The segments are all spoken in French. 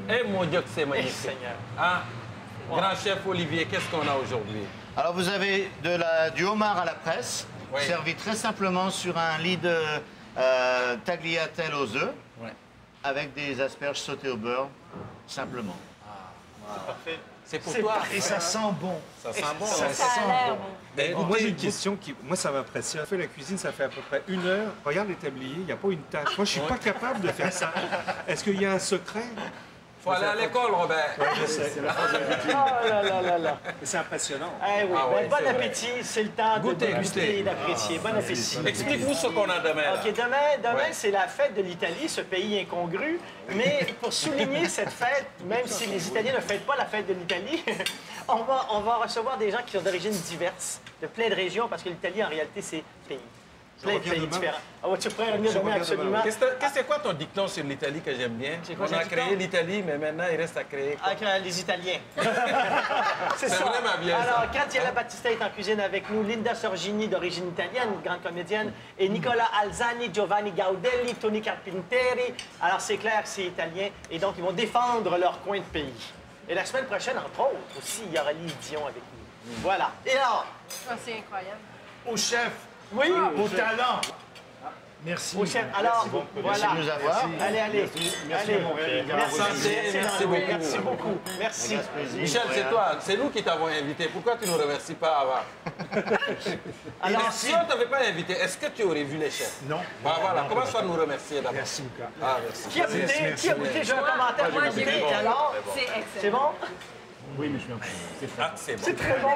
Eh mon Dieu, que c'est magnifique. Seigneur. Hein? Grand chef Olivier, qu'est-ce qu'on a aujourd'hui? Alors vous avez du homard à la presse, Oui. servi très simplement sur un lit de tagliatelle aux œufs, Ouais. avec des asperges sautées au beurre, simplement. C'est parfait. C'est pour C'est toi. parfait. Et ça sent bon. Ça sent bon. Ça hein? sent Ça a l'air bon. bon. Ben, Moi, j'ai une écoutez, question qui, moi, ça m'impressionne. Fait la cuisine, ça fait à peu près 1 heure. Regarde les tabliers, il n'y a pas une tâche. Moi, je suis pas capable de faire ça. Est-ce qu'il y a un secret? faut aller à l'école, Robert. Je sais. Oh là là là là. C'est impressionnant. Eh oui, Ah ben, ouais, bon c'est vrai. appétit, c'est le temps Goûtez, de déguster goûtez. et d'apprécier. Bon appétit. Explique-nous ce qu'on a demain. là. OK, demain Ouais. c'est la fête de l'Italie, ce pays incongru. Mais pour souligner cette fête, même si les Italiens ne fêtent pas la fête de l'Italie, on va recevoir des gens qui sont d'origine diverses, de plein de régions, parce que l'Italie, en réalité, c'est pays. Plein de reviens pays demain. différents. Ah ouais, tu pourrais revenir Je demain, reviens demain, absolument. Qu'est-ce que c'est quoi ton dicton sur l'Italie que j'aime bien? C'est quoi On ton a dicton? créé l'Italie, mais maintenant il reste à créer. quoi? Avec les Italiens. C'est ça. vraiment bien, ça. Alors, Graziella Battista est en cuisine avec nous, Linda Sorgini, d'origine italienne, une grande comédienne, et Nicola Alzani, Giovanni Gaudelli, Tony Carpinteri. Alors, c'est clair, c'est italien, et donc ils vont défendre leur coin de pays. Et la semaine prochaine, entre autres, aussi, il y aura Lily Dion avec nous. Voilà. Et alors, Ah, c'est incroyable. Au chef, oui, au talent. Merci. au chef. Alors, voilà. Merci de nous avoir. Allez, allez. Merci, Allez. mon frère. Merci, Merci beaucoup. Merci beaucoup. Merci. Michel, c'est toi, c'est nous qui t'avons invité. Pourquoi tu ne nous remercies pas avant? Alors, Si on ne t'avait pas invité, est-ce que tu aurais vu les chefs? Non. Bah voilà, commence par nous remercier d'abord. Merci, Luca. Ah, merci. qui a goûté? Qui a goûté? J'ai un commentaire. Moi, J'ai j'ai goûté. goûté. Alors, C'est excellent. c'est bon? Oui, mais je suis un peu. Ah, c'est bon. C'est très bon.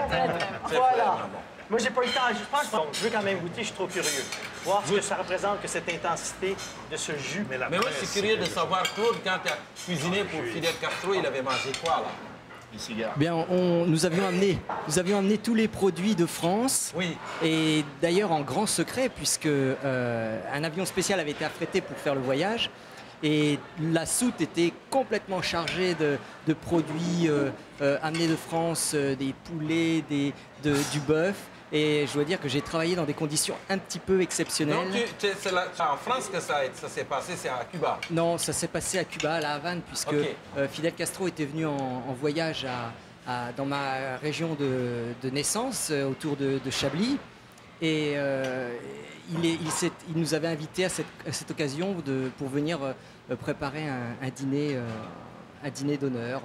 C'est Voilà. vraiment bon. Moi, j'ai pas eu le temps. Je pense que je veux quand même goûter. Je suis trop curieux. Voir ce que ça représente, que cette intensité de ce jus. Mais moi, je suis curieux de savoir, Claude, quand tu as cuisiné pour Fidel Castro, il avait mangé quoi, là? Les cigares. Bien, nous avions amené tous les produits de France. Oui. Et d'ailleurs en grand secret, puisque un avion spécial avait été affrété pour faire le voyage. Et la soute était complètement chargée de produits amenés de France, des poulets, du bœuf. Et je dois dire que j'ai travaillé dans des conditions un petit peu exceptionnelles. Donc, c'est en France que ça s'est passé, c'est à Cuba. Non, ça s'est passé à Cuba, à La Havane, puisque Ok. Fidel Castro était venu en voyage dans ma région de naissance, autour de Chablis. Et il nous avait invités à cette occasion pour venir préparer un dîner d'honneur.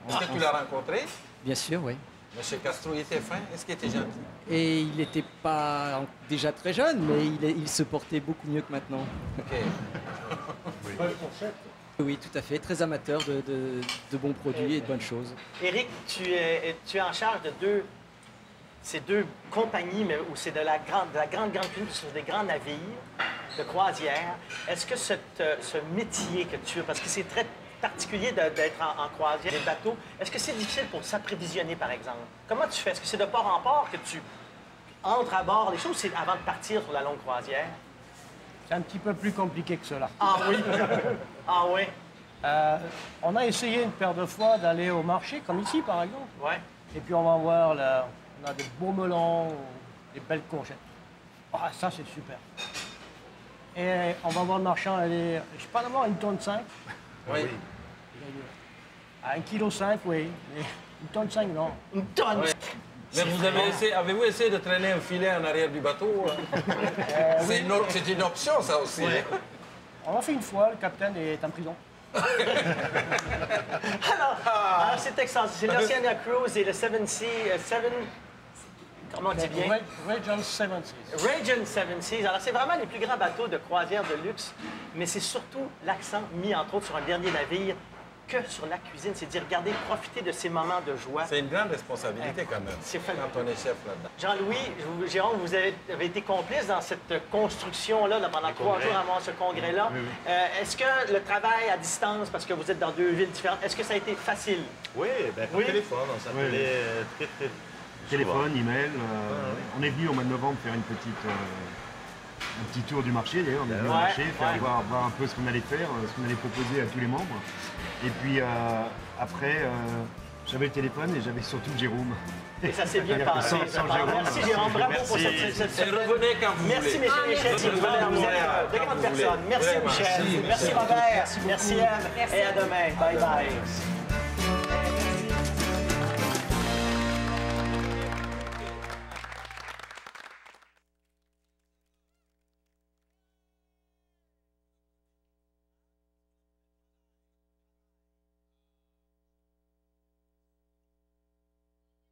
Est-ce que tu l'as rencontré? Bien sûr, oui. Monsieur Castro, il était fin? Est-ce qu'il était gentil? Et il n'était pas déjà très jeune, mais il se portait beaucoup mieux que maintenant. OK. Oui, tout à fait. Très amateur de bons produits et de bonnes choses. Éric, tu es en charge de ces deux compagnies, mais où c'est de la grande cuisine, sur des grands navires de croisière. Est-ce que ce métier que tu as, parce que c'est très particulier d'être en croisière, des bateaux, est-ce que c'est difficile pour s'approvisionner, par exemple? Comment tu fais? Est-ce que c'est de port en port que tu entres à bord? Les choses, c'est avant de partir sur la longue croisière? C'est un petit peu plus compliqué que cela. Ah oui? Ah oui? On a essayé une paire de fois d'aller au marché, comme ici par exemple. Ouais. Et puis on va voir, on a des beaux melons, des belles courgettes. Ah, ça c'est super. Et on va voir le marchand, je sais pas d'avoir une tonne 5. Oui. À 1,5 kg, oui. Mais une tonne 5, non. Une tonne! Ouais. Mais avez-vous essayé de traîner un filet en arrière du bateau? C'est une option, ça aussi. hein? On l'a fait une fois, le capitaine est en prison. Alors, c'est extraordinaire. C'est l'Oceania Cruise et le Seven Seas. Comment on dit bien? Regent Seven Seas. Regent Seven Seas. Alors, c'est vraiment les plus grands bateaux de croisière de luxe, mais c'est surtout l'accent mis, entre autres, sur un dernier navire que sur la cuisine. C'est de dire, regardez, profitez de ces moments de joie. C'est une grande responsabilité, quand même, C'est fait. quand on est chef là-dedans. Jean-Louis, Jérôme, vous avez été complice dans cette construction-là pendant 3 jours avant ce congrès-là. Est-ce que le travail à distance, parce que vous êtes dans 2 villes différentes, est-ce que ça a été facile? Oui, ben, par Oui. téléphone, on s'appelait très Téléphone, email. On est venu au mois de novembre faire un petit tour du marché d'ailleurs, on est venu au marché, voir un peu ce qu'on allait faire, ce qu'on allait proposer à tous les membres. Et puis après, J'avais le téléphone et j'avais surtout Jérôme. Et ça s'est bien passé. Sans Jérôme, Merci Jérôme, bravo pour cette Et revenez quand vous Merci voulez. messieurs et chers, vous êtes de grandes personnes. Merci Michel, merci Robert, merci Eve, et à demain. Bye bye.